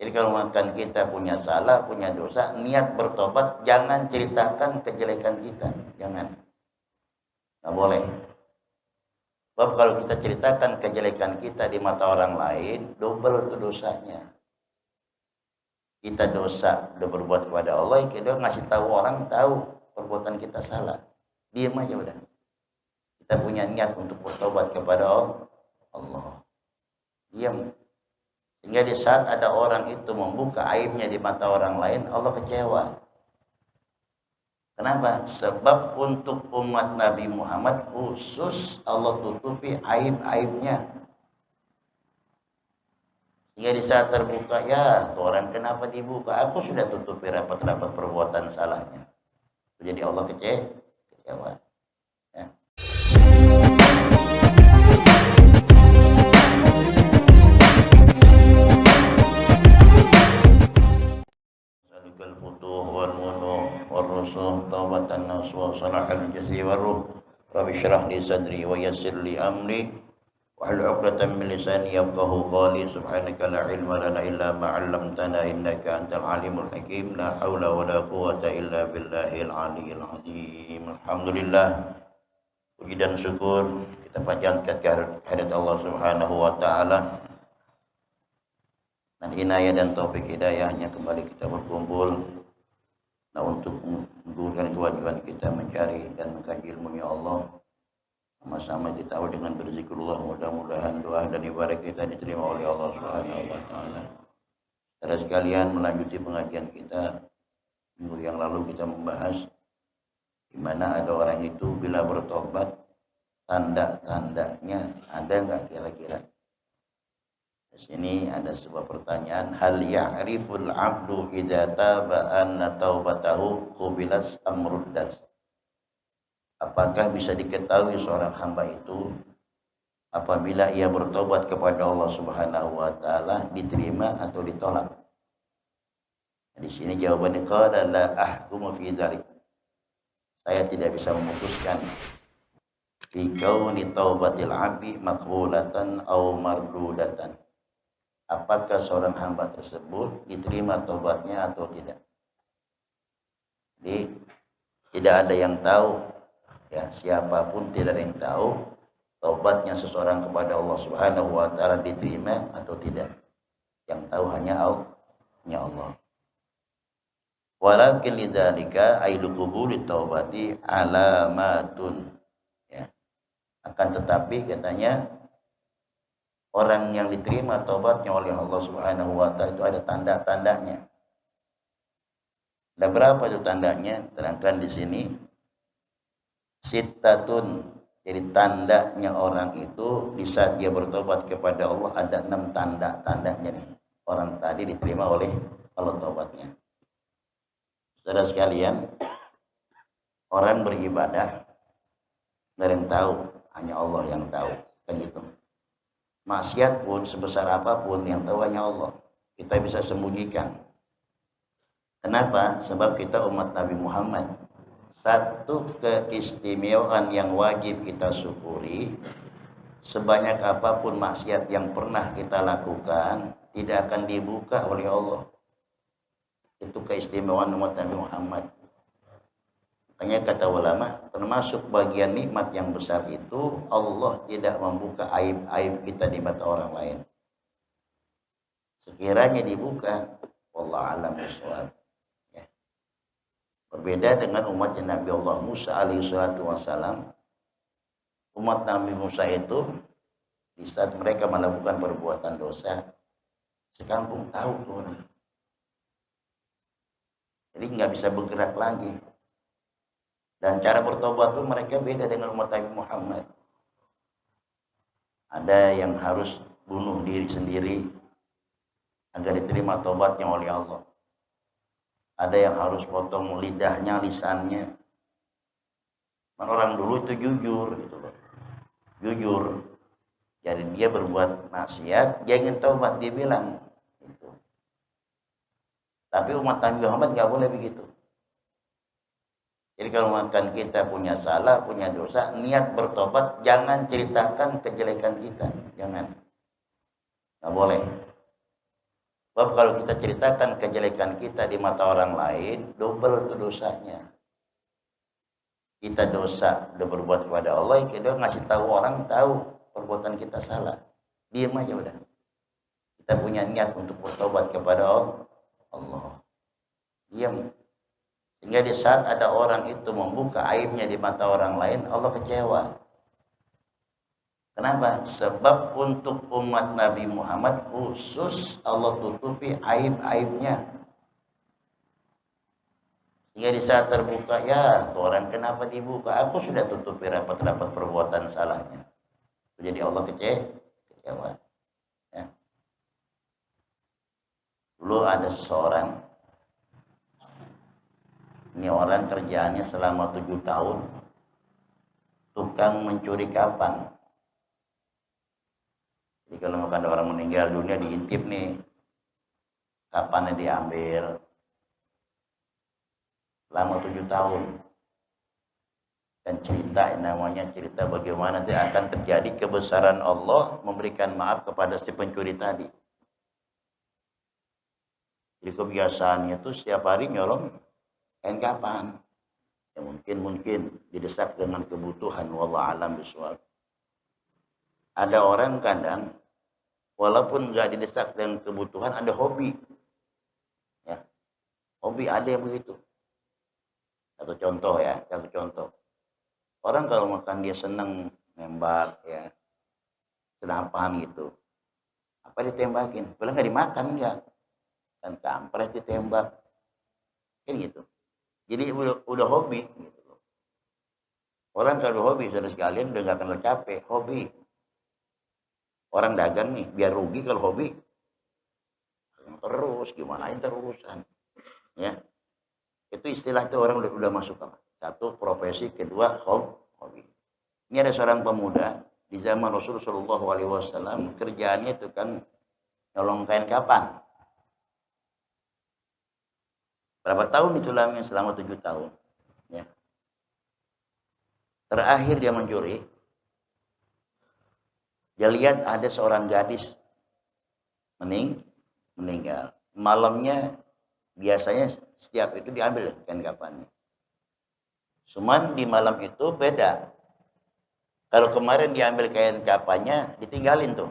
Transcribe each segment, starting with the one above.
Jadi kalau makan kita punya salah, punya dosa, niat bertobat, jangan ceritakan kejelekan kita, jangan, nggak boleh. Sebab kalau kita ceritakan kejelekan kita di mata orang lain, double itu dosanya. Kita dosa udah berbuat kepada Allah, kita ngasih tahu orang tahu perbuatan kita salah, diam aja udah. Kita punya niat untuk bertobat kepada Allah, diam. Sehingga di saat ada orang itu membuka aibnya di mata orang lain, Allah kecewa. Kenapa? Sebab untuk umat Nabi Muhammad khusus Allah tutupi aib-aibnya. Sehingga di saat terbuka, ya tuh orang kenapa dibuka? Aku sudah tutupi rapat-rapat perbuatan salahnya. Jadi Allah kecewa. Ya. Salikal futuh wal munuh wal rusuh taubatan nas wa salahal jazi wa ruh. Rabbi syrah li sadri wa yassir li amri wahlul 'uqdatam min lisani yafqahu qawli. Subhanaka la ilma lana illa ma 'allamtana innaka antal alimul hakim. La haula wa la quwwata illa billahil aliyyil azim. Alhamdulillah, puji dan syukur kita panjatkan kehadirat Allah Subhanahu wa taala. Dan inayah dan taufik hidayahnya kembali kita berkumpul untuk menggugurkan kewajiban kita mencari dan mengkaji ilmunya Allah. Sama-sama kita awal dengan berzikrullah, mudah-mudahan doa dan ibadah kita diterima oleh Allah Subhanahu wa taala. Saudara sekalian, melanjuti pengajian kita minggu yang lalu kita membahas di mana ada orang itu bila bertobat, tanda-tandanya ada enggak kira-kira? Di sini ada sebuah pertanyaan, hal ya'riful 'abdu idza taba anna taubatahu qubilat am ruddat? Apakah bisa diketahui seorang hamba itu apabila ia bertobat kepada Allah Subhanahu wa taala diterima atau ditolak? Di sini jawabannya qala la ahkumu fi dzalik. Saya tidak bisa memutuskan fi kauni taubatil 'abdi maqbulatan aw mardudatan. Apakah seorang hamba tersebut diterima tobatnya atau tidak? Jadi tidak ada yang tahu, ya, siapapun tidak ada yang tahu tobatnya seseorang kepada Allah Subhanahu wa taala diterima atau tidak. Yang tahu hanya Allah. Walakin lidzalika ailu qubuli taubati alamatun. Ya. Akan tetapi katanya orang yang diterima taubatnya oleh Allah Subhanahu wa taala itu ada tanda-tandanya. Ada berapa itu tandanya? Terangkan di sini. Sittatun. Jadi tandanya orang itu di saat dia bertobat kepada Allah ada 6 tanda-tandanya nih. Orang tadi diterima oleh Allah taubatnya. Saudara sekalian, orang beribadah enggak ada yang tahu, hanya Allah yang tahu. Kan gitu. Maksiat pun sebesar apapun yang tahu hanya Allah. Kita bisa sembunyikan. Kenapa? Sebab kita umat Nabi Muhammad. Satu keistimewaan yang wajib kita syukuri, sebanyak apapun maksiat yang pernah kita lakukan tidak akan dibuka oleh Allah. Itu keistimewaan umat Nabi Muhammad. Makanya kata ulama, termasuk bagian nikmat yang besar itu Allah tidak membuka aib-aib kita di mata orang lain. Sekiranya dibuka, wallahu a'lam bishawab. Ya. Berbeda dengan umat Nabi Allah Musa alaihi salatu wassalam. Umat Nabi Musa itu di saat mereka melakukan perbuatan dosa, sekampung tahu tuh orang. Jadi nggak bisa bergerak lagi. Dan cara bertobat itu mereka beda dengan umat Nabi Muhammad. Ada yang harus bunuh diri sendiri agar diterima tobatnya oleh Allah. Ada yang harus potong lidahnya, lisannya. Orang dulu itu jujur gitu loh. Jujur. Jadi dia berbuat maksiat, dia ingin tobat, dia bilang gitu. Tapi umat Nabi Muhammad nggak boleh begitu. Jadi kalau makan kita punya salah, punya dosa, niat bertobat, jangan ceritakan kejelekan kita, jangan, nggak boleh. Sebab kalau kita ceritakan kejelekan kita di mata orang lain, double itu dosanya. Kita dosa udah berbuat kepada Allah, kita ngasih tahu orang tahu perbuatan kita salah. Diam aja udah. Kita punya niat untuk bertobat kepada Allah. Diam. Sehingga di saat ada orang itu membuka aibnya di mata orang lain, Allah kecewa. Kenapa? Sebab untuk umat Nabi Muhammad khusus Allah tutupi aib-aibnya. Sehingga di saat terbuka, ya orang kenapa dibuka? Aku sudah tutupi rapat-rapat perbuatan salahnya. Jadi Allah kecewa. Ya. Dulu ada seseorang, ini orang kerjaannya selama 7 tahun, tukang mencuri kapan. Jadi kalau ada orang meninggal dunia diintip nih, kapannya diambil. Selama 7 tahun. Dan cerita namanya cerita bagaimana dia akan terjadi kebesaran Allah memberikan maaf kepada si pencuri tadi. Jadi kebiasaannya itu setiap hari nyolong kain kapan. Ya mungkin didesak dengan kebutuhan, wallahu alam bishawab. Ada orang kadang walaupun nggak didesak dengan kebutuhan, ada hobi. Ya. Hobi ada yang begitu. Satu contoh. Orang kalau makan dia seneng nembak ya. Senapan gitu. Apa ditembakin? Kalau nggak dimakan enggak. Dan kampret ditembak. Kan gitu. Jadi udah hobi gitu. Orang kalau hobi sudah sekalian udah nggak kenal capek, hobi. Orang dagang nih, biar rugi kalau hobi. Terus gimana terusan. Ya. Itu istilah itu orang udah masuk apa? Satu profesi, kedua hobi. Ini ada seorang pemuda di zaman Rasulullah SAW, kerjaannya itu kan nyolong kain kapan. Berapa tahun itu lamanya? Selama 7 tahun. Ya. Terakhir dia mencuri, dia lihat ada seorang gadis meninggal. Malamnya biasanya setiap itu diambil kain kapannya. Cuman di malam itu beda. Kalau kemarin diambil kain kapannya, ditinggalin tuh.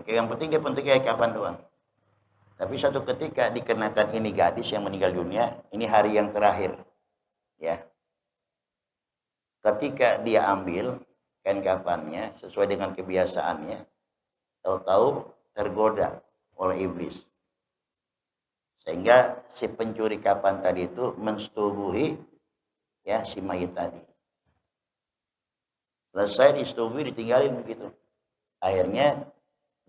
Yang penting kain kapan doang. Tapi suatu ketika dikenakan ini gadis yang meninggal dunia, ini hari yang terakhir. Ya. Ketika dia ambil kain kafannya sesuai dengan kebiasaannya, tahu-tahu tergoda oleh iblis. Sehingga si pencuri kapan tadi itu mensetubuhi ya si mayit tadi. Selesai disetubuhi, ditinggalin begitu. Akhirnya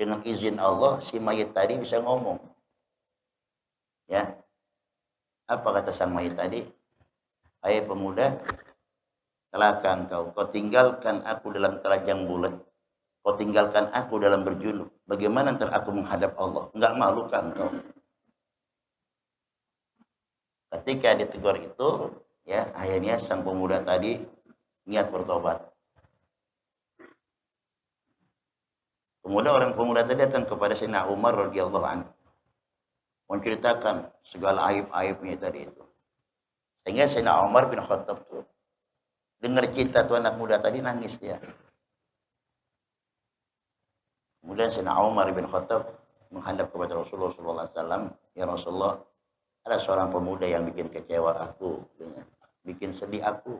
dengan izin Allah si mayit tadi bisa ngomong. Ya. Apa kata sang mayit tadi? Hai pemuda, celaka kau tinggalkan aku dalam telanjang bulat. Kau tinggalkan aku dalam berjunub. Bagaimana ntar aku menghadap Allah? Enggak malu kan kau? Ketika ditegur itu, ya akhirnya sang pemuda tadi niat bertobat. Kemudian orang pemuda tadi datang kepada Sayyidina Umar radhiyallahu anhu, menceritakan segala aib-aibnya tadi itu. Sehingga Sayyidina Umar bin Khattab tuh dengar cerita tuh anak muda tadi nangis dia. Kemudian Sayyidina Umar bin Khattab menghadap kepada Rasulullah SAW, ya Rasulullah, ada seorang pemuda yang bikin kecewa aku, bikin sedih aku.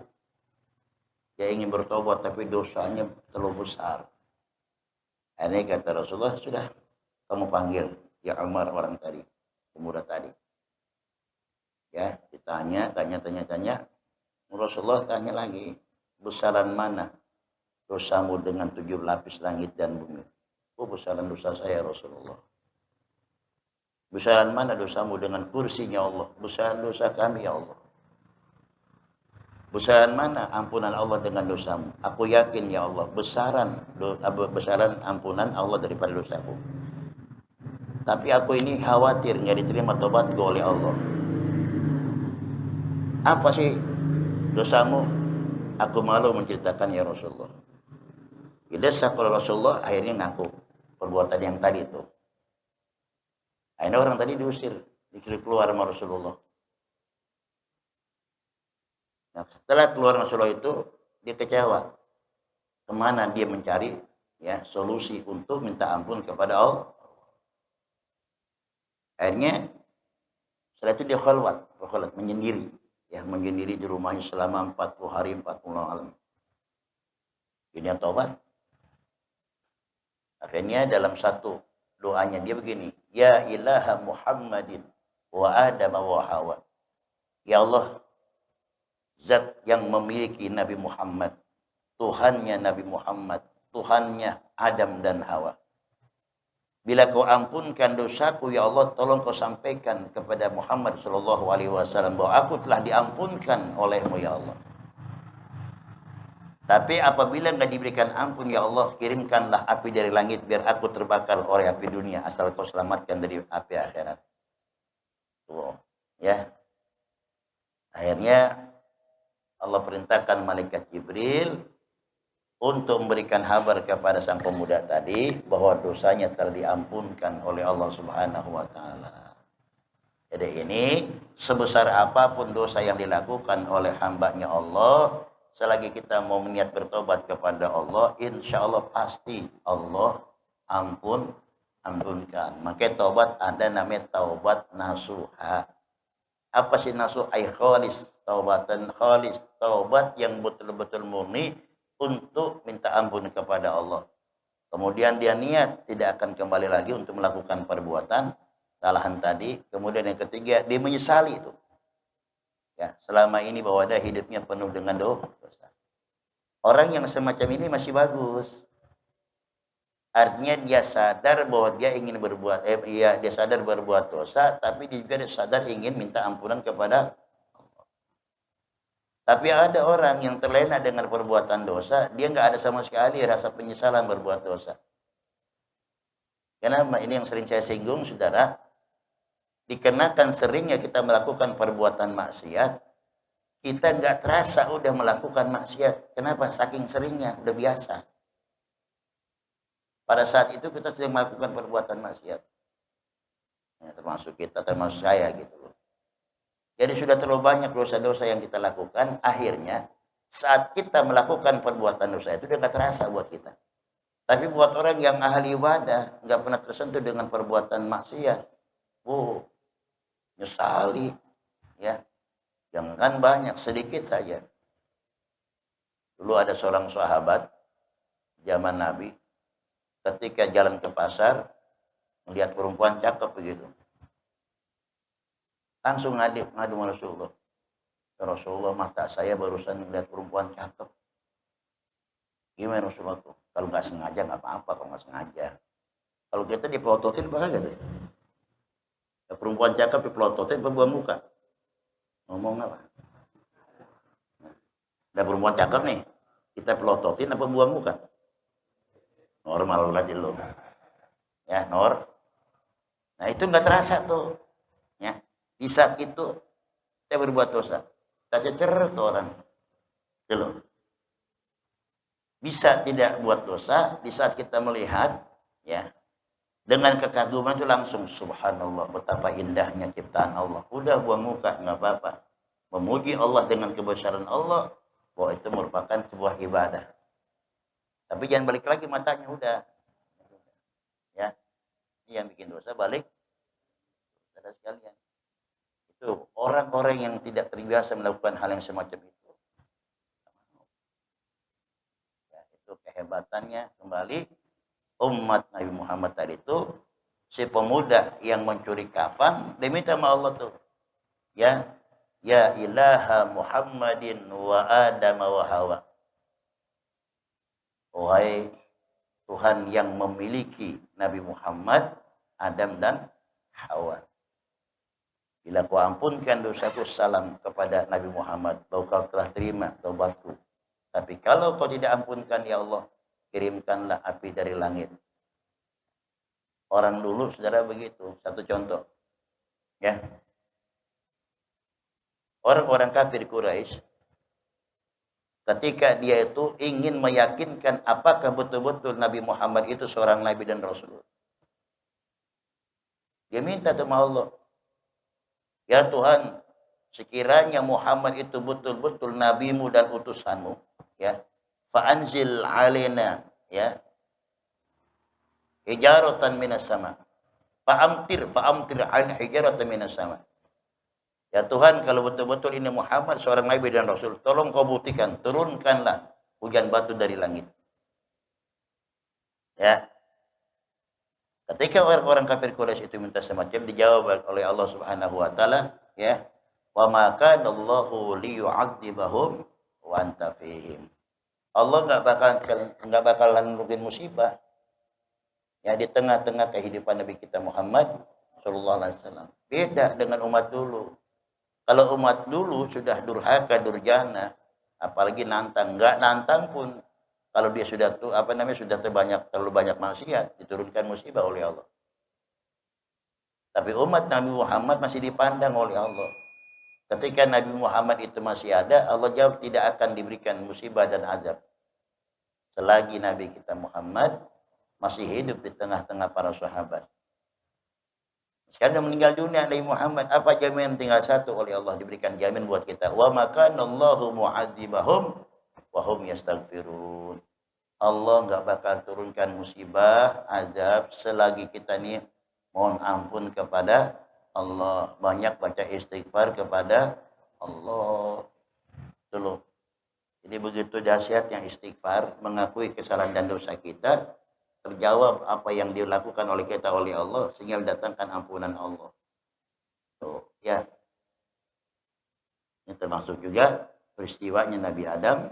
Dia ingin bertobat tapi dosanya terlalu besar. Ini kata Rasulullah, sudah kamu panggil ya Umar orang tadi, pemuda tadi. Ya, ditanya, tanya. Rasulullah tanya lagi, besaran mana dosamu dengan 7 lapis langit dan bumi? Oh, besaran dosa saya Rasulullah. Besaran mana dosamu dengan kursinya Allah? Besaran dosa kami ya Allah. Besaran mana ampunan Allah dengan dosamu? Aku yakin ya Allah, besaran ampunan Allah daripada dosaku. Tapi aku ini khawatir nggak diterima tobatku oleh Allah. Apa sih dosamu? Aku malu menceritakan ya Rasulullah. Didesak oleh Rasulullah, akhirnya ngaku perbuatan yang tadi itu. Nah, ini orang tadi diusir, disuruh keluar sama Rasulullah. Nah, setelah keluar Rasulullah itu, dia kecewa. Kemana dia mencari ya solusi untuk minta ampun kepada Allah. Akhirnya setelah itu dia khalwat menyendiri, ya menyendiri di rumahnya selama 40 hari 40 malam. Ini taubat. Akhirnya dalam satu doanya dia begini, ya ilaha Muhammadin wa Adam wa Hawa. Ya Allah, zat yang memiliki Nabi Muhammad, Tuhannya Nabi Muhammad, Tuhannya Adam dan Hawa. Bila kau ampunkan dosaku, ya Allah, tolong kau sampaikan kepada Muhammad sallallahu alaihi wasallam bahwa aku telah diampunkan olehmu, ya Allah. Tapi apabila enggak diberikan ampun, ya Allah, kirimkanlah api dari langit biar aku terbakar oleh api dunia, asal kau selamatkan dari api akhirat. Tuh, ya. Akhirnya Allah perintahkan malaikat Jibril untuk memberikan kabar kepada sang pemuda tadi bahwa dosanya telah diampunkan oleh Allah Subhanahu wa taala. Jadi ini sebesar apapun dosa yang dilakukan oleh hambanya Allah, selagi kita mau niat bertobat kepada Allah, insya Allah pasti Allah ampunkan. Maka taubat ada namanya taubat nasuha. Apa sih nasuh? Ay khalis, taubatan khalis, taubat yang betul-betul murni untuk minta ampun kepada Allah. Kemudian dia niat tidak akan kembali lagi untuk melakukan perbuatan kesalahan tadi. Kemudian yang ketiga, dia menyesali itu. Ya, selama ini bahwa dia hidupnya penuh dengan dosa. Orang yang semacam ini masih bagus. Artinya dia sadar bahwa dia ingin berbuat dia sadar berbuat dosa, tapi dia juga sadar ingin minta ampunan kepada. Tapi ada orang yang terlena dengan perbuatan dosa, dia nggak ada sama sekali rasa penyesalan berbuat dosa. Kenapa? Ini yang sering saya singgung, saudara. Dikenakan seringnya kita melakukan perbuatan maksiat, kita nggak terasa udah melakukan maksiat. Kenapa? Saking seringnya, udah biasa. Pada saat itu kita sedang melakukan perbuatan maksiat. Ya, termasuk kita, termasuk saya gitu. Jadi sudah terlalu banyak dosa-dosa yang kita lakukan, akhirnya saat kita melakukan perbuatan dosa itu dia nggak terasa buat kita. Tapi buat orang yang ahli ibadah, nggak pernah tersentuh dengan perbuatan maksiat, nyesali, ya. Jangan banyak, sedikit saja. Dulu ada seorang sahabat zaman Nabi, ketika jalan ke pasar, melihat perempuan cakep begitu. Langsung ngadu sama Rasulullah. Ya Rasulullah, mata saya barusan melihat perempuan cakep. Gimana Rasulullah tuh? Kalau nggak sengaja nggak apa-apa, kalau nggak sengaja. Kalau kita dipelototin apa gitu? Ya, perempuan cakep dipelototin apa buang muka? Ngomong apa? Ada perempuan cakep nih, kita pelototin apa buang muka? Normal aja lo. Ya, Nah itu nggak terasa tuh. Ya. Di saat itu saya berbuat dosa. Kita cecer tuh orang. Gitu. Bisa tidak buat dosa di saat kita melihat, ya, dengan kekaguman itu langsung subhanallah, betapa indahnya ciptaan Allah. Udah buang muka, nggak apa-apa. Memuji Allah dengan kebesaran Allah, bahwa itu merupakan sebuah ibadah. Tapi jangan balik lagi matanya, udah. Ya, ini yang bikin dosa balik. Saudara sekalian. Itu orang-orang yang tidak terbiasa melakukan hal yang semacam itu. Ya, itu kehebatannya kembali umat Nabi Muhammad tadi itu, si pemuda yang mencuri kafan diminta sama Allah tuh, ya ilaha Muhammadin wa Adam wa Hawa. Wahai Tuhan yang memiliki Nabi Muhammad, Adam dan Hawa. Bila kau ampunkan dosaku, salam kepada Nabi Muhammad, bahwa kau telah terima taubatku. Tapi kalau kau tidak ampunkan, ya Allah, kirimkanlah api dari langit. Orang dulu, saudara, begitu. Satu contoh. Ya. Orang-orang kafir Quraisy, ketika dia itu ingin meyakinkan apakah betul-betul Nabi Muhammad itu seorang Nabi dan Rasul. Dia minta sama Allah, ya Tuhan, sekiranya Muhammad itu betul-betul nabimu dan utusanmu, ya, fa'anzil alaina, ya, hijaratan minas sama. Fa'amtir al hijaratan minas sama. Ya Tuhan, kalau betul-betul ini Muhammad seorang nabi dan rasul, tolong kau buktikan, turunkanlah hujan batu dari langit. Ya. Ketika orang-orang kafir Quraisy itu minta semacam, dijawab oleh Allah Subhanahu wa taala, ya, wa ma kana Allahu liyu'adzibahum wa anta fihim. Allah enggak bakalan nurunin musibah ya di tengah-tengah kehidupan Nabi kita Muhammad sallallahu alaihi wasallam. Beda dengan umat dulu. Kalau umat dulu sudah durhaka, durjana, apalagi nantang, enggak nantang pun kalau dia sudah sudah terlalu banyak maksiat, diturunkan musibah oleh Allah. Tapi umat Nabi Muhammad masih dipandang oleh Allah. Ketika Nabi Muhammad itu masih ada, Allah jawab tidak akan diberikan musibah dan azab. Selagi Nabi kita Muhammad masih hidup di tengah-tengah para sahabat. Sekarang meninggal dunia Nabi Muhammad, apa jaminan tinggal satu oleh Allah diberikan jamin buat kita. Wa makanallahu mu'adzibahum wa hum yastaghfirun. Allah enggak bakal turunkan musibah, azab selagi kita nih mohon ampun kepada Allah, banyak baca istighfar kepada Allah. Itu loh. Jadi begitu dahsyatnya istighfar, mengakui kesalahan dan dosa kita, terjawab apa yang dilakukan oleh kita oleh Allah sehingga mendatangkan ampunan Allah. Tuh, ya. Ini termasuk juga peristiwanya Nabi Adam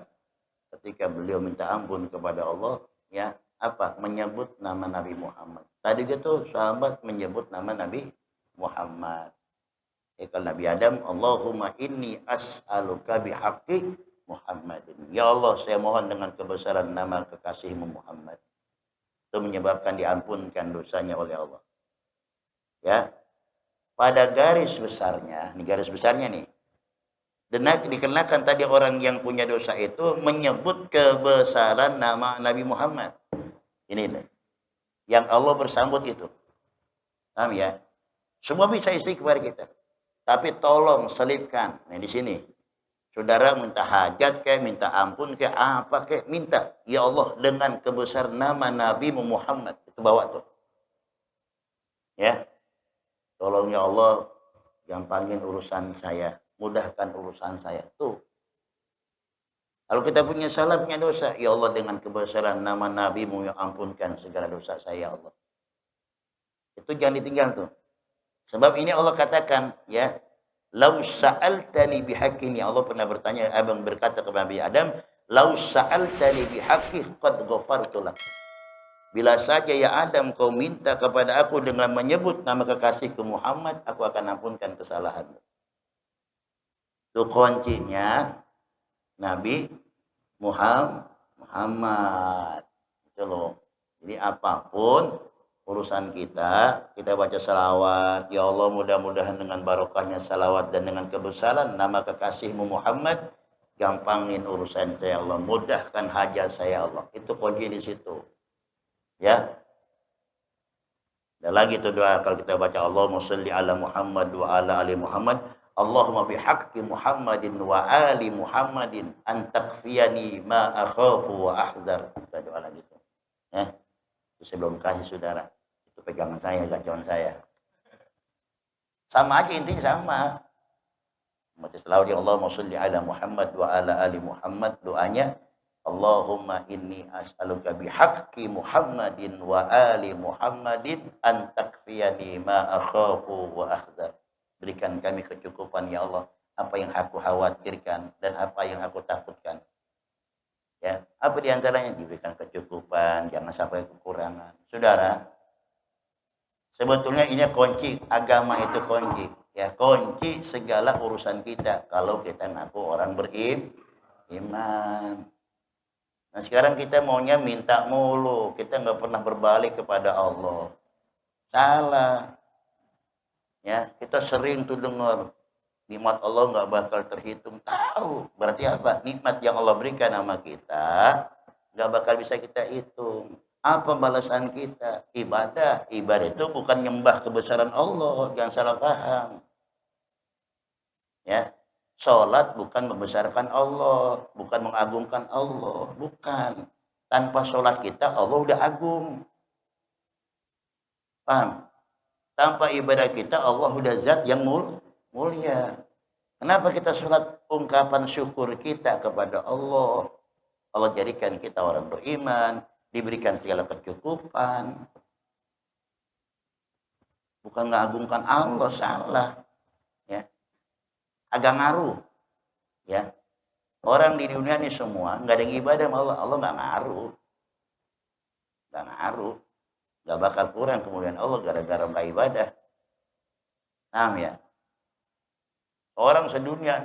ketika beliau minta ampun kepada Allah, ya, apa? Menyebut nama Nabi Muhammad. Tadi gitu sahabat menyebut nama Nabi Muhammad. Kalau Nabi Adam, Allahumma inni as'aluka bihaqqi Muhammadin. Ya Allah, saya mohon dengan kebesaran nama kekasihmu Muhammad. Itu menyebabkan diampunkan dosanya oleh Allah. Ya. Pada garis besarnya, ini garis besarnya nih. Dikenakan tadi orang yang punya dosa itu menyebut kebesaran nama Nabi Muhammad. Ini nih. Yang Allah bersambut itu. Paham ya? Semua bisa istighfar kita. Tapi tolong selipkan. Nah di sini. Saudara minta hajat kayak, minta ampun kayak, apa kayak, minta. Ya Allah dengan kebesaran nama Nabi Muhammad. Itu bawa tuh. Ya. Tolong ya Allah gampangin urusan saya. Mudahkan urusan saya. Tuh. Kalau kita punya salah, punya dosa. Ya Allah dengan kebesaran nama Nabi-Mu yang ampunkan segala dosa saya ya Allah. Itu jangan ditinggal tuh. Sebab ini Allah katakan, ya. Lau sa'altani bihaqqi. Allah pernah bertanya, abang berkata kepada Nabi Adam, Lau sa'altani bihaqqi qad ghafartu lak. Bila saja ya Adam kau minta kepada aku dengan menyebut nama kekasihku Muhammad, aku akan ampunkan kesalahanmu. Itu kuncinya Nabi Muhammad. Itu loh. Jadi apapun urusan kita baca salawat. Ya Allah mudah-mudahan dengan barokahnya salawat dan dengan kebesaran nama kekasihmu Muhammad, gampangin urusan saya Allah. Mudahkan hajat saya Allah. Itu kunci di situ. Ya. Dan lagi itu doa kalau kita baca Allahumma sholli ala Muhammad wa ala ali Muhammad. Allahumma bihaqqi Muhammadin wa ali Muhammadin an takfiyani ma akhafu wa ahzar. Kita doa lagi itu. Ya. Itu sebelum kasih saudara. Itu pegangan saya, gacauan saya. Sama aja intinya sama. Selalu di Allahumma sholli ala Muhammad wa ala ali Muhammad. Doanya Allahumma inni as'aluka bihaqqi Muhammadin wa ali Muhammadin an takfiyani ma akhafu wa ahzar. Berikan kami kecukupan ya Allah, apa yang aku khawatirkan dan apa yang aku takutkan. Ya, apa diantaranya? Diberikan kecukupan, jangan sampai kekurangan. Saudara, sebetulnya ini kunci agama, itu kunci. Ya, kunci segala urusan kita kalau kita ngaku orang beriman. Nah sekarang kita maunya minta mulu, kita nggak pernah berbalik kepada Allah. Salah. Ya, kita sering tuh dengar nikmat Allah nggak bakal terhitung. Tahu, berarti apa? Nikmat yang Allah berikan sama kita nggak bakal bisa kita hitung. Apa balasan kita? Ibadah. Ibadah itu bukan nyembah kebesaran Allah. Jangan salah paham. Ya. Sholat bukan membesarkan Allah. Bukan mengagungkan Allah. Bukan. Tanpa sholat kita, Allah udah agung. Paham? Tanpa ibadah kita, Allah udah zat yang mulia. Kenapa kita sholat? Ungkapan syukur kita kepada Allah. Allah jadikan kita orang beriman, diberikan segala kecukupan. Bukan mengagungkan Allah, salah. Ya. Agak ngaruh. Ya. Orang di dunia ini semua nggak ada yang ibadah sama Allah. Allah nggak ngaruh. Nggak ngaruh. Nggak bakal kurang kemudian Allah gara-gara nggak ibadah. Paham ya? Orang sedunia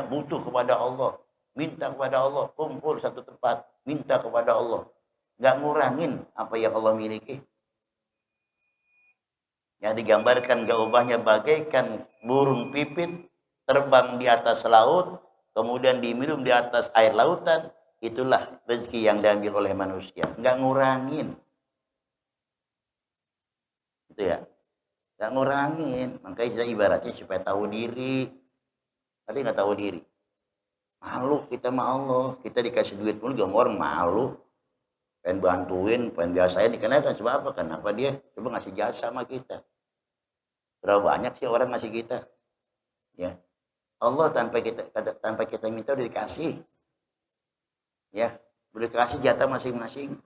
butuh kepada Allah. Minta kepada Allah, kumpul satu tempat, minta kepada Allah. Nggak ngurangin apa yang Allah miliki. Yang digambarkan gaubahnya bagaikan burung pipit terbang di atas laut, kemudian diminum di atas air lautan. Itulah rezeki yang diambil oleh manusia. Nggak ngurangin. Itu ya. Nggak ngurangin. Makanya ibaratnya supaya tahu diri. Tapi nggak tahu diri. Malu kita sama Allah. Kita dikasih duit pun juga orang malu. Pengen bantuin, pengen biasain. Dikenakan sebab apa? Kenapa dia coba ngasih jasa sama kita? Berapa banyak sih orang ngasih kita? Ya. Allah tanpa kita minta udah dikasih. Ya. Udah dikasih jatah masing-masing.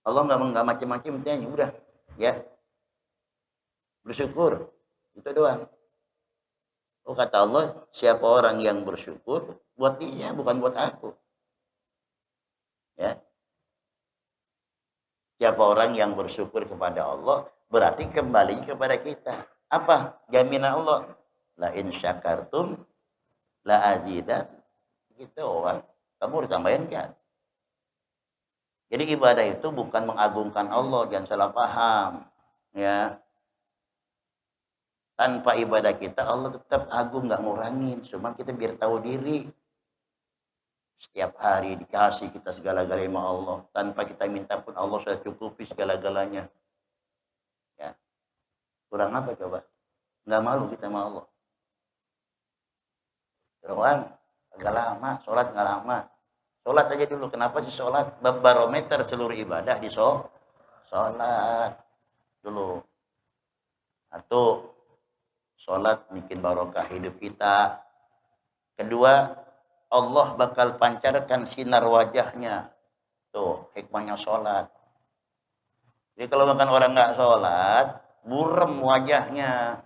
Allah nggak macam-macam. Udah. Ya. Bersyukur. Itu doang. Oh, kata Allah, siapa orang yang bersyukur, buat dia, bukan buat aku. Ya. Siapa orang yang bersyukur kepada Allah, berarti kembali kepada kita. Apa jaminan Allah? La in syakartum, la azidan. Gitu orang. Kamu ditambahin kan? Jadi ibadah itu bukan mengagungkan Allah, jangan salah paham. Ya. Tanpa ibadah kita, Allah tetap agung, nggak ngurangin. Cuma kita biar tahu diri. Setiap hari dikasih kita segala-galanya sama Allah. Tanpa kita minta pun Allah sudah cukupi segala-galanya. Ya. Kurang apa coba? Nggak malu kita sama Allah. Doang, agak lama. Sholat nggak lama. Sholat aja dulu. Kenapa sih sholat? Barometer seluruh ibadah di sholat dulu. Atau sholat bikin barokah hidup kita. Kedua, Allah bakal pancarkan sinar wajahnya. Tuh, hikmahnya sholat. Jadi kalau makan orang nggak sholat, burem wajahnya.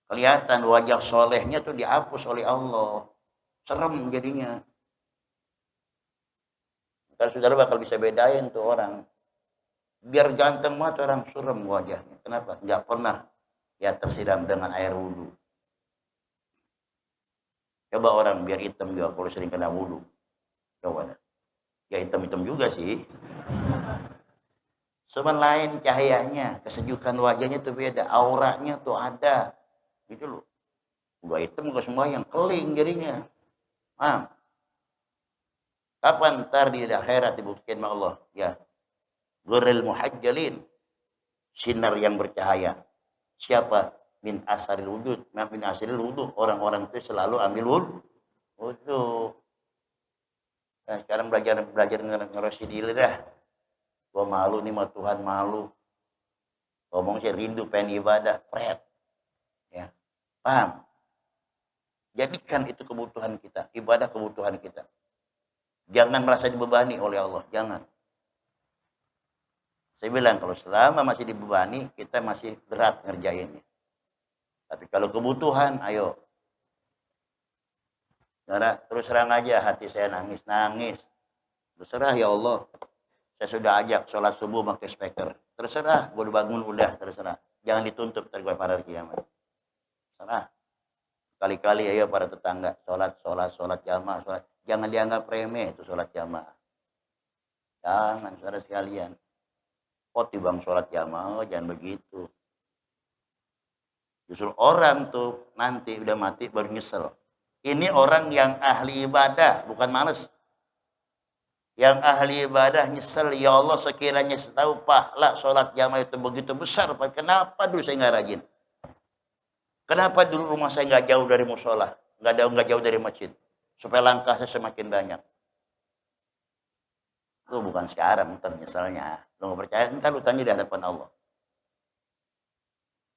Kelihatan wajah solehnya tuh dihapus oleh Allah. Serem jadinya. Kalau saudara bakal bisa bedain tuh orang. Biar ganteng banget orang, serem wajahnya. Kenapa? Nggak pernah ya tersiram dengan air wudhu. Coba orang biar hitam juga kalau sering kena wudhu. Coba dah. Ya hitam-hitam juga sih. Cuman lain cahayanya, kesejukan wajahnya tuh beda, auranya tuh ada. Gitu loh. Gua hitam gak semua yang keling jadinya. Kapan ntar di akhirat dibuktikan sama Allah? Ya. Ghuril muhajjalin. Sinar yang bercahaya. Siapa? Min asaril wudud. Min asaril wudud. Orang-orang itu selalu ambil wudhu. Nah, sekarang belajar ngerosi diri dah. Gua malu nih sama Tuhan, malu. Ngomong sih rindu pengen ibadah. Pret. Ya. Paham? Jadikan itu kebutuhan kita. Ibadah kebutuhan kita. Jangan merasa dibebani oleh Allah. Jangan. Saya bilang kalau selama masih dibebani, kita masih berat ngerjainnya. Tapi kalau kebutuhan, ayo. Saudara, terus terang aja hati saya nangis. Terserah ya Allah. Saya sudah ajak sholat subuh pakai speaker. Terserah, gue bangun udah, terserah. Jangan dituntut pada hari kiamat. Terserah. Kali-kali ayo para tetangga, sholat jamaah, sholat. Jangan dianggap remeh itu sholat jamaah. Jangan, saudara sekalian. Bang sholat jamaah, jangan begitu. Justru orang tuh nanti udah mati baru nyesel. Ini orang yang ahli ibadah, bukan males. Yang ahli ibadah nyesel, ya Allah sekiranya setahu pahala sholat jamaah itu begitu besar, kenapa dulu saya nggak rajin? Kenapa dulu rumah saya nggak jauh dari musola, nggak jauh dari masjid, supaya langkah saya semakin banyak. Lu bukan sekarang nyesalnya, lu nggak percaya, ntar lu tanya di hadapan Allah.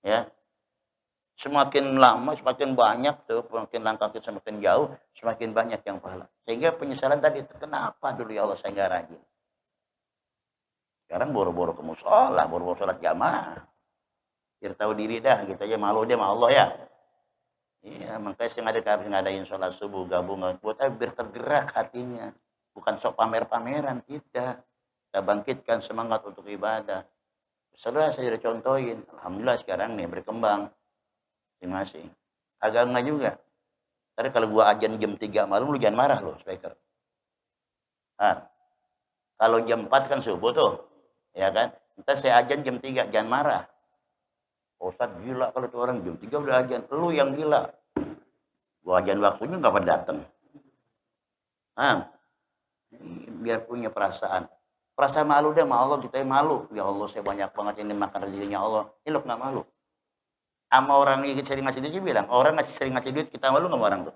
Ya, semakin lama semakin banyak tuh, semakin langkah kita semakin jauh, semakin banyak yang pahala. Sehingga penyesalan tadi itu, kenapa dulu ya Allah saya nggak rajin? Sekarang boro-boro ke musola, boro-boro sholat jamaah. Biar tahu diri dah, gitu aja, malu dia sama Allah ya. Iya, makanya saya ngadain sholat subuh gabung buat biar tergerak hatinya. Bukan sok pamer-pameran, tidak. Kita bangkitkan semangat untuk ibadah. Setelah saya udah contohin, alhamdulillah sekarang nih berkembang masing-masing. Agak enggak juga. Tadi kalau gua ajan jam 3 malam, lu jangan marah loh, speaker. Kalau jam 4 kan subuh tuh, ya kan? Ntar saya ajan jam 3, jangan marah. Ustadz gila kalau tuh orang jam 3 udah ajan. Lu yang gila. Gua ajan waktunya nggak pada datang. Biar punya perasaan. Perasaan malu deh sama Allah, kita yang malu. Ya Allah, saya banyak banget ini makan rezekinya Allah. Ini lo nggak malu. Sama orang yang sering ngasih duit, bilang orang sering ngasih duit, kita malu nggak sama orang tuh?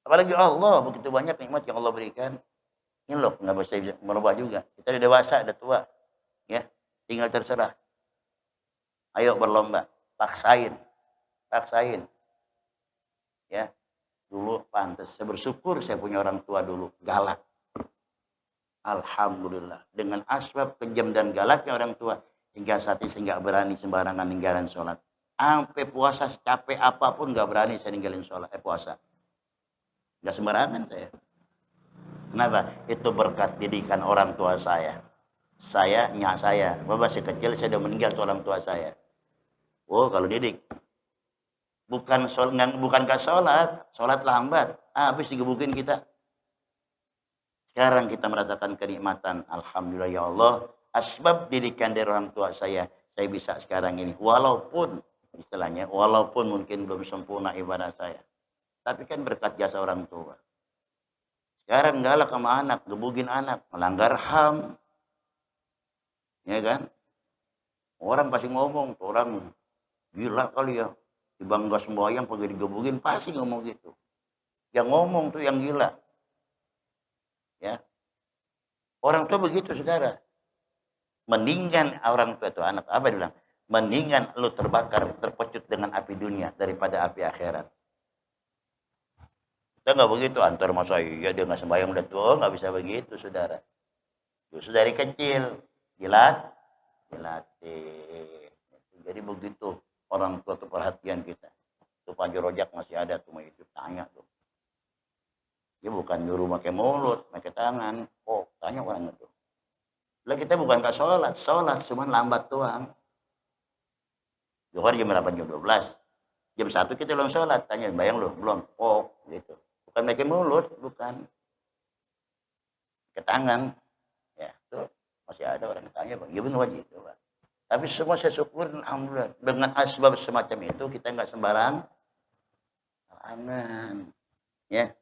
Apalagi Allah, begitu banyak nikmat yang Allah berikan. Ini loh, nggak bisa merubah juga. Kita udah dewasa, udah tua. Ya, tinggal terserah. Ayo berlomba, paksain. Ya, dulu pantas. Saya bersyukur saya punya orang tua dulu, galak. Alhamdulillah. Dengan asbab kejam dan galaknya orang tua, hingga saat ini saya nggak berani sembarangan ninggalin sholat. Sampai puasa capek apapun nggak berani saya ninggalin sholat, puasa. Nggak sembarangan saya. Kenapa? Itu berkat didikan orang tua saya. Nyak saya. Masih kecil saya udah meninggal tuh orang tua saya. Oh, kalau didik. Bukankah sholat lambat. Habis digebukin kita. Sekarang kita merasakan kenikmatan. Alhamdulillah ya Allah. Asbab didikan dari orang tua saya bisa sekarang ini. Walaupun, istilahnya, walaupun mungkin belum sempurna ibadah saya. Tapi kan berkat jasa orang tua. Sekarang galak sama anak, gebugin anak, melanggar HAM. Ya kan? Orang pasti ngomong, orang gila kali ya. Dibangga sembahyang pakai digebugin, pasti ngomong gitu. Yang ngomong tuh yang gila. Ya. Orang tua begitu, saudara. Mendingan orang tua itu anak apa bilang? Mendingan lu terbakar, terpecut dengan api dunia daripada api akhirat. Kita nggak begitu, antar masa iya dia nggak sembahyang udah tua, nggak bisa begitu, saudara. Justru dari kecil dilatih. Jadi begitu orang tua tuh perhatian kita. Tuh Pak Rojak masih ada tuh, itu tanya tuh. Dia bukan nyuruh pakai mulut, pakai tangan. Oh, tanya orang itu. Lah kita bukan ke sholat cuma lambat doang. Zuhur jam berapa? Jam 12. Jam 1 kita belum sholat, tanya bayang loh, belum. Oh, gitu. Bukan pakai mulut, bukan. Ke tangan. Ya, tuh masih ada orang tanya, Bang. Ya benar wajib, coba. Tapi semua saya syukur, alhamdulillah. Dengan asbab semacam itu kita nggak sembarang. Aman. Ya.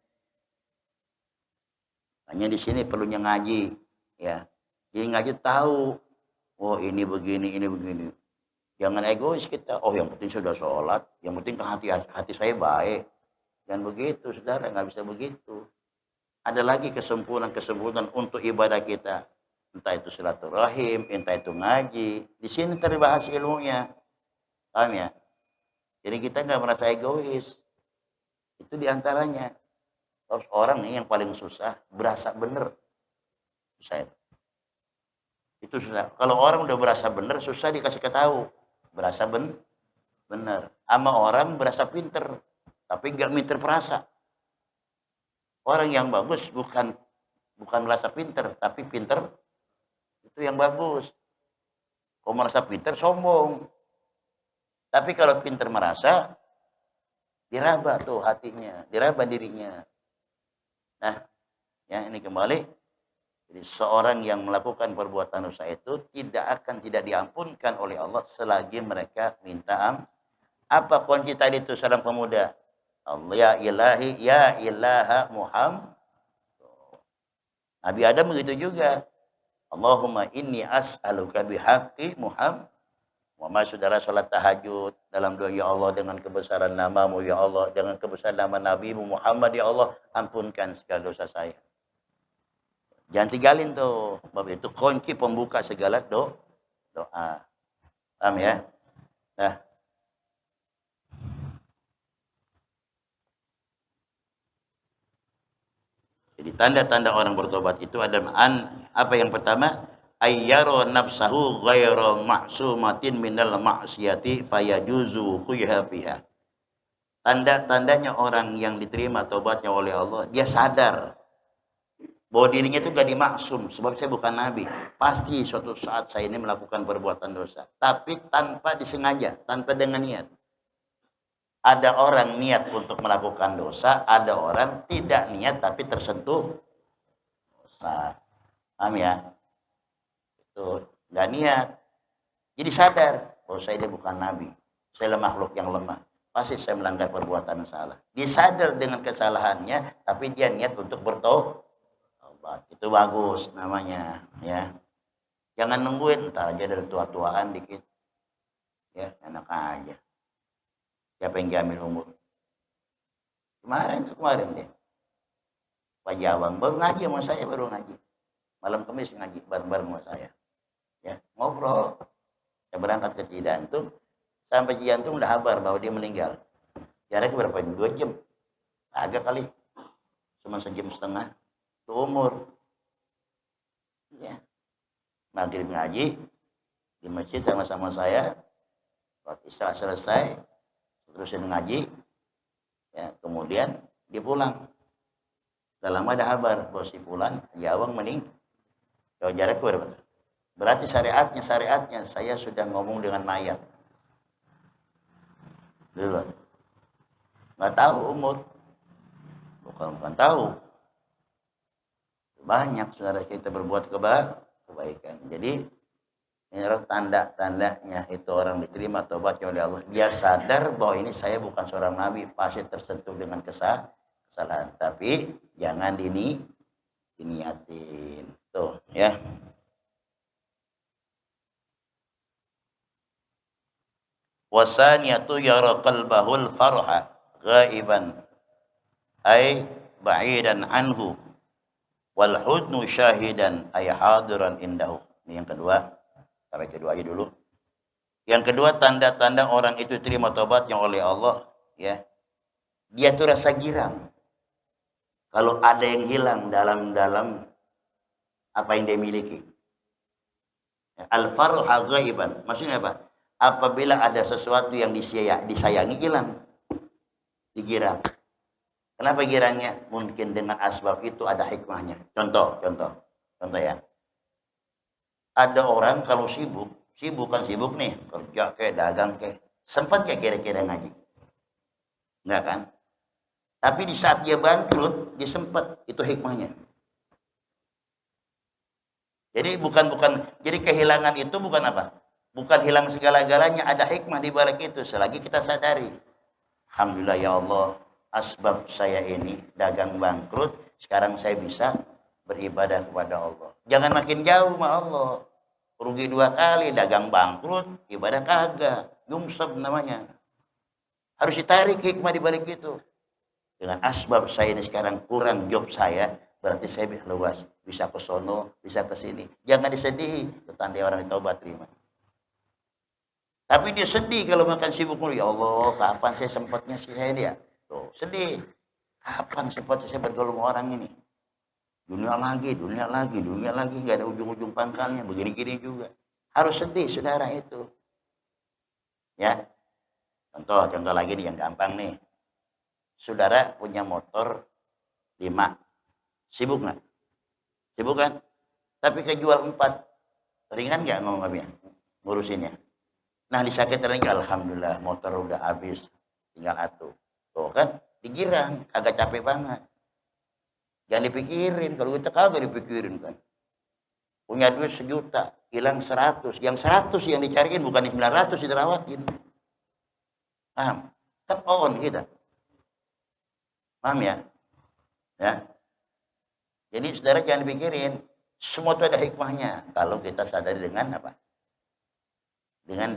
Hanya di sini perlunya ngaji, ya. Jadi ngaji tahu, oh ini begini, ini begini. Jangan egois kita. Oh yang penting sudah sholat, yang penting hati saya baik. Dan begitu, saudara, nggak bisa begitu. Ada lagi kesempurnaan untuk ibadah kita. Entah itu silaturahim, entah itu ngaji. Di sini terbahas ilmunya. Paham ya? Jadi kita nggak merasa egois. Itu diantaranya. Terus orang nih yang paling susah, berasa bener. Susah. Itu susah. Kalau orang udah berasa bener, susah dikasih ketahu. Berasa bener. Sama orang berasa pinter. Tapi nggak pinter perasa. Orang yang bagus bukan merasa pinter, tapi pinter itu yang bagus. Kalau merasa pinter, sombong. Tapi kalau pinter merasa, diraba tuh hatinya, diraba dirinya. Nah, ya ini kembali. Jadi seorang yang melakukan perbuatan dosa itu tidak diampunkan oleh Allah selagi mereka minta apa kunci tadi itu salam pemuda? Allah ya ilahi ya ilaha Muhammad. Nabi Adam begitu juga. Allahumma inni as'aluka bihaqqi Muhammad. Muhammad saudara sholat tahajud dalam doa, ya Allah dengan kebesaran namamu ya Allah, dengan kebesaran nama Nabi Muhammad ya Allah, ampunkan segala dosa saya. Jangan tinggalin tuh, bab itu kunci pembuka segala doa. Paham ya? Nah, jadi tanda-tanda orang bertobat itu adalah apa yang pertama, ayyaro nafsahu ghairu ma'sumatin minal ma'siyati fayajuzu khuyha fiha. Tanda-tandanya orang yang diterima tobatnya oleh Allah, dia sadar bahwa dirinya itu gak dimaksum, sebab saya bukan nabi. Pasti suatu saat saya ini melakukan perbuatan dosa, tapi tanpa disengaja, tanpa dengan niat. Ada orang niat untuk melakukan dosa, ada orang tidak niat tapi tersentuh dosa. Paham ya? Itu gak niat. Jadi sadar bahwa saya ini bukan nabi, saya makhluk yang lemah, pasti saya melanggar perbuatan salah. Dia sadar dengan kesalahannya, tapi dia niat untuk bertobat. Itu bagus namanya, ya. Jangan nungguin entar aja dari tua-tuaan dikit, ya, enak aja. Siapa yang diambil umur? Kemarin deh, Pak Jawang baru ngaji sama saya, baru ngaji malam Kamis, ngaji bareng-bareng sama saya, ya, ngobrol. Saya berangkat ke Cijantung, sampai Cijantung udah kabar bahwa dia meninggal. Jaraknya berapa? 2 jam, agak kali, cuma 1,5 jam. Itu umur, ya. Maghrib ngaji di masjid sama-sama saya, waktu isya selesai, terusin ngaji, ya, kemudian dia pulang. Gak lama ada kabar bahwa si Fulan Jawang meninggal. Jauh jarak berapa? Berarti syariatnya saya sudah ngomong dengan mayat dulu, nggak tahu umur, bukan tahu. Banyak saudara kita berbuat kebaikan. Jadi ini tanda-tandanya itu orang diterima tobatnya oleh Allah. Dia sadar bahwa ini saya bukan seorang nabi, pasti tersentuh dengan kesalahan. Tapi jangan diniatin. Tuh, ya. Wasaniyatu yara qalbahul farha ghaiban ay ba'idan anhu wal hudnu syahidan ay hadiran indahu. Ini yang kedua. Sampai kedua aja dulu. Yang kedua, tanda-tanda orang itu terima tobatnya oleh Allah, ya. Dia tuh rasa girang kalau ada yang hilang dalam apa yang dia miliki. Al-farha ghaiban. Maksudnya apa? Apabila ada sesuatu yang disayangi, hilang. Digirang. Kenapa girangnya? Mungkin dengan asbab itu ada hikmahnya. Contoh ya. Ada orang kalau sibuk nih, kerja kayak dagang kayak, sempat kayak kira-kira ngaji? Enggak kan? Tapi di saat dia bangkrut, dia sempat, itu hikmahnya. Jadi jadi kehilangan itu bukan apa? Bukan hilang segala-galanya, ada hikmah di balik itu selagi kita sadari. Alhamdulillah ya Allah, asbab saya ini dagang bangkrut, sekarang saya bisa beribadah kepada Allah. Jangan makin jauh sama Allah. Rugi 2 kali, dagang bangkrut, ibadah kagak. Nyungsep namanya. Harus ditarik hikmah di balik itu. Dengan asbab saya ini sekarang kurang job saya, berarti saya bisa luas, bisa ke sono, bisa ke sini. Jangan disedihi, itu tanda orang ditaubat terima. Tapi dia sedih kalau makan sibuk mulu. Ya Allah, kapan saya sempatnya sih saya dia? Tuh, sedih. Kapan sempatnya saya bergaul sama orang ini? Dunia lagi, nggak ada ujung-ujung pangkalnya, begini-gini juga. Harus sedih, saudara itu. Ya, contoh lagi nih yang gampang nih. Saudara punya motor 5, sibuk nggak? Sibuk kan? Tapi kejual 4, ringan nggak ngurusinnya? Nah disakit lagi, alhamdulillah motor udah habis, tinggal atuh. Tuh kan, digirang, agak capek banget. Jangan dipikirin, kalau kita kagak dipikirin kan. Punya duit 1 juta, hilang 100. Yang 100 yang dicariin, bukan 900 diterawatin. Paham? Kan on kita. Paham ya? Ya. Jadi saudara jangan pikirin, semua itu ada hikmahnya. Kalau kita sadari dengan apa? Dengan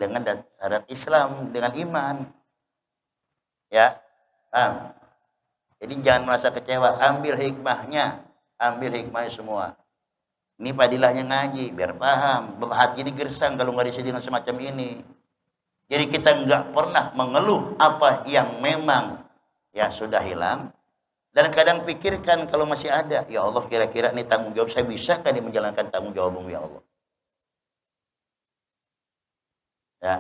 syarat Islam, dengan iman. Ya, paham? Jadi jangan merasa kecewa, ambil hikmahnya. Ambil hikmahnya semua. Ini padilahnya ngaji, biar paham. Hati ini gersang kalau nggak diisi dengan semacam ini. Jadi kita nggak pernah mengeluh apa yang memang ya sudah hilang. Dan kadang pikirkan kalau masih ada, ya Allah kira-kira ini tanggung jawab saya bisa kan menjalankan tanggung jawabmu ya Allah. Ya.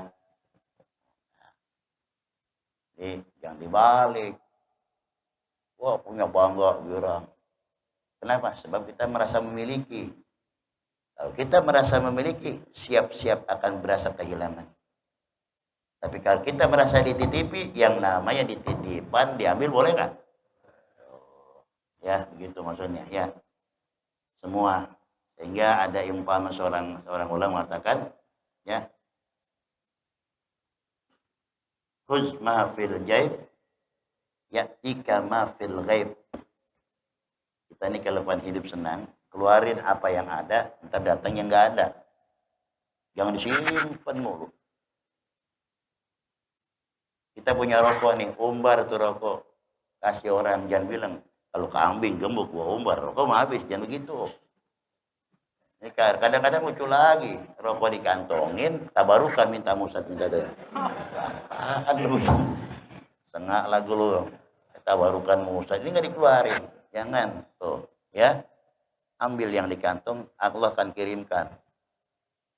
Jadi jangan dibalik. Wah punya bangga girang. Kenapa? Sebab kita merasa memiliki. Kalau kita merasa memiliki, siap-siap akan berasa kehilangan. Tapi kalau kita merasa dititipi, yang namanya dititipan diambil boleh nggak? Ya, begitu maksudnya. Ya, semua. Sehingga ada umpama seorang ulama mengatakan, ya, khuz ma fil jaib, ya'tika ma fil ghaib. Kita ini kalau hidup senang, keluarin apa yang ada, ntar datang yang nggak ada. Jangan disimpan mulu. Kita punya rokok nih, umbar tuh rokok. Kasih orang, jangan bilang, kalau kambing gemuk gua umbar, rokok mah habis, jangan begitu. Ini kadang-kadang lucu lagi, rokok dikantongin, tabarukan minta musad minta deh. Apaan lu? Sengak lagu lu, tabarukan musad, ini nggak dikeluarin, jangan tuh, ya. Ambil yang di kantong, Allah akan kirimkan.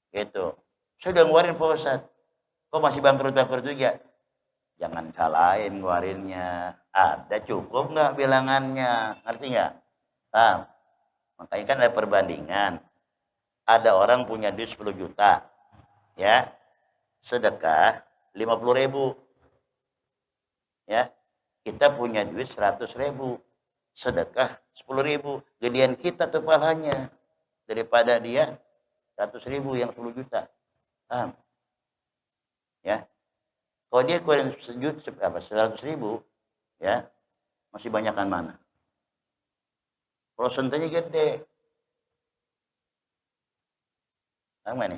Gitu. Saya udah ngeluarin Pak Ustadz. Kok masih bangkrut-bangkrut juga? Jangan salahin ngeluarinnya. Ada cukup nggak bilangannya? Ngerti nggak? Nah, makanya kan ada perbandingan. Ada orang punya duit 10 juta. Ya. Sedekah 50.000. Ya. Kita punya duit 100.000. Sedekah 10.000. Gedean kita tuh pahalanya. Daripada dia 100.000 yang 10 juta. Paham? Ya. Kalau dia keluarin 100.000, ya, masih banyakan mana? Prosentasenya gede. Sama nih.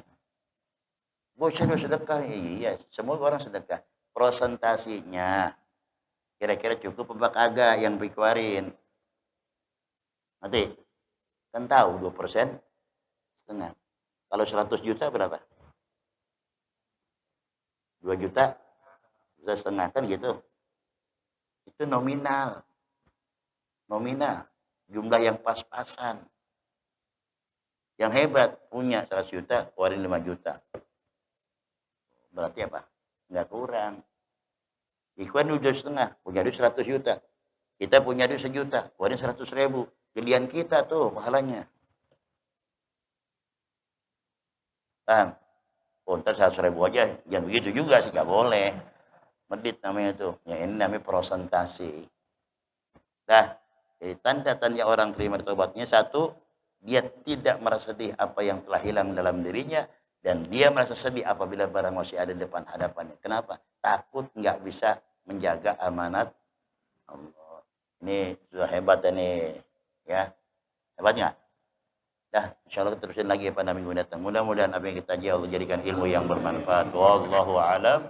Bosnya sedekah, iya, semua orang sedekah. Prosentasinya kira-kira cukup apa kagak yang dikeluarin? Nanti kan tahu 2,5%. Kalau 100 juta berapa? 2 juta? 2,5 kan gitu. Itu nominal. Nominal. Jumlah yang pas-pasan. Yang hebat punya 100 juta, keluarin 5 juta. Berarti apa? Nggak kurang. Ikhwan udah setengah, punya duit 100 juta. Kita punya duit 1 juta, keluarin 100.000. Gedean kita tuh pahalanya. Paham? Oh, ntar 100.000 aja. Jangan begitu juga sih, nggak boleh. Medit namanya tuh. Yang ini namanya prosentasi. Nah, jadi tanda-tanda orang terima tobatnya, satu, dia tidak merasa sedih apa yang telah hilang dalam dirinya, dan dia merasa sedih apabila barang masih ada di depan hadapannya. Kenapa? Takut nggak bisa menjaga amanat Allah. Ini sudah hebat ini, ya. Hebat nggak? Dah, insya Allah terusin lagi pada minggu datang. Mudah-mudahan apa yang kita Allah jadikan ilmu yang bermanfaat. Wallahu a'lam.